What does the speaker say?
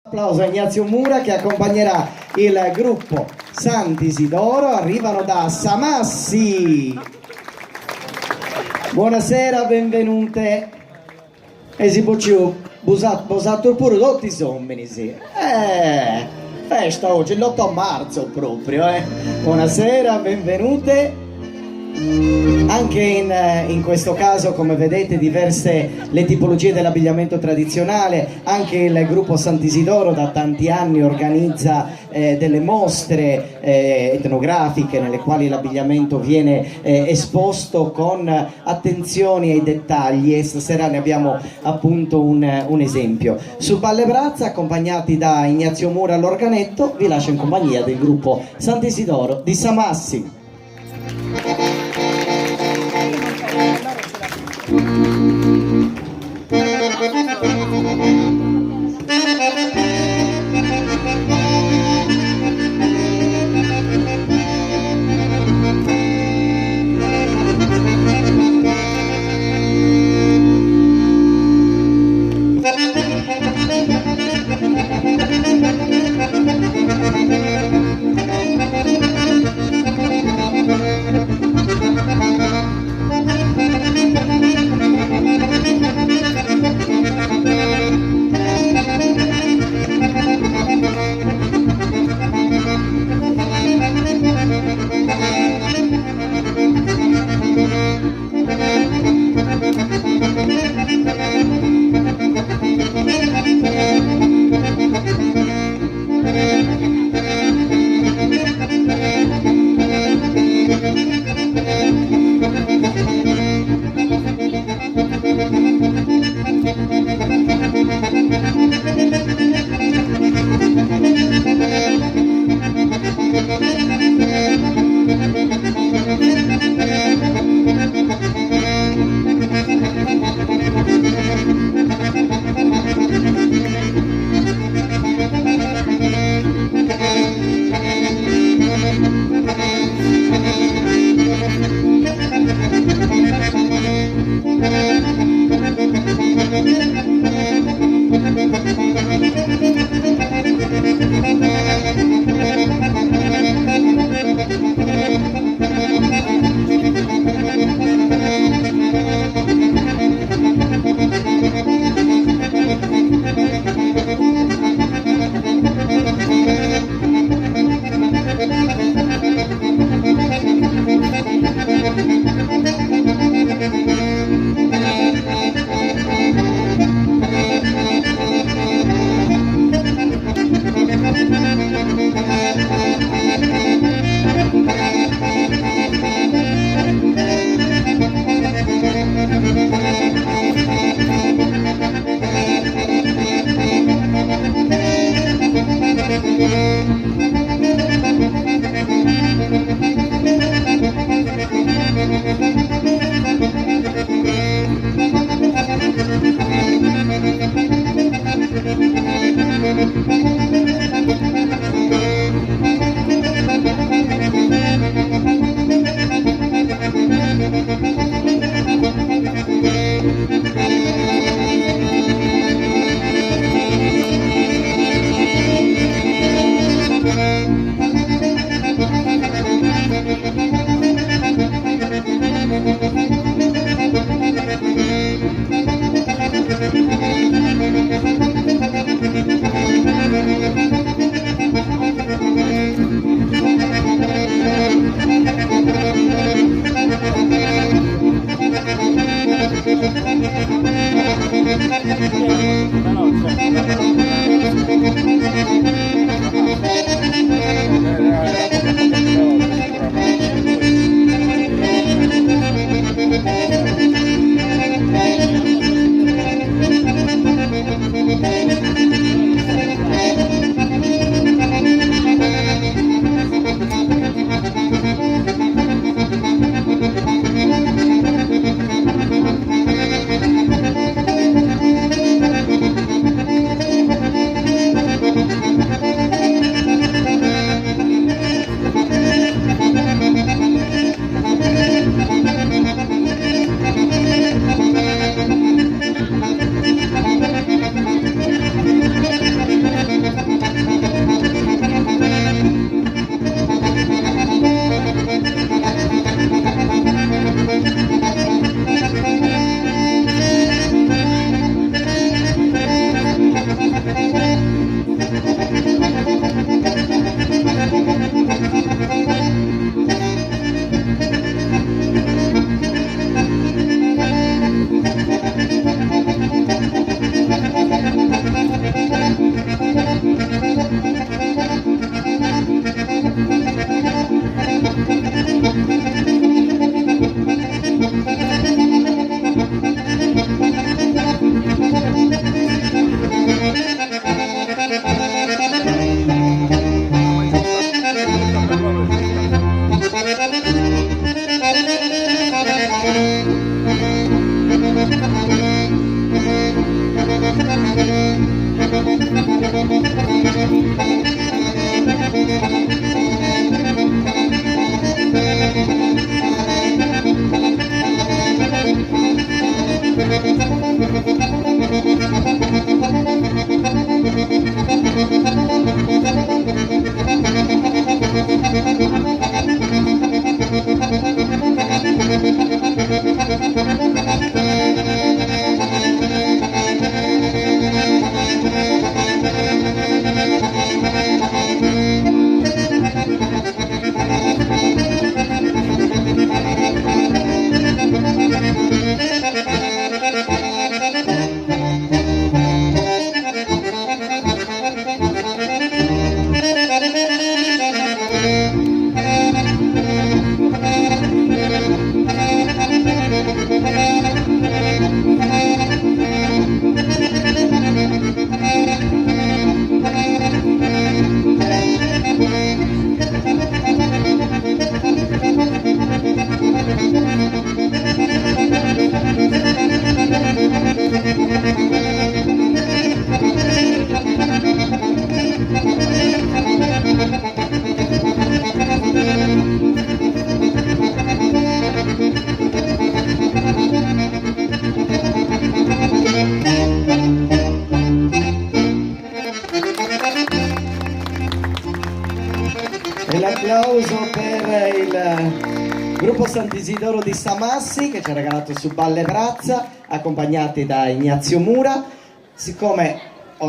Applauso a Ignazio Mura che accompagnerà il gruppo Sant'Isidoro, arrivano da Samassi. Buonasera, benvenute. E si può busato pure tutti i sommini, sì. Festa oggi, l'8 marzo proprio, Buonasera, benvenute. Anche in questo caso, come vedete, diverse le tipologie dell'abbigliamento tradizionale. Anche il gruppo Sant'Isidoro da tanti anni organizza delle mostre etnografiche nelle quali l'abbigliamento viene esposto con attenzioni ai dettagli, e stasera ne abbiamo appunto un esempio. Su Balle Brazza, accompagnati da Ignazio Mura all'organetto, vi lascio in compagnia del gruppo Sant'Isidoro di Samassi. E l'applauso per il gruppo Sant'Isidoro di Samassi che ci ha regalato su Balle Brazza, accompagnati da Ignazio Mura. Siccome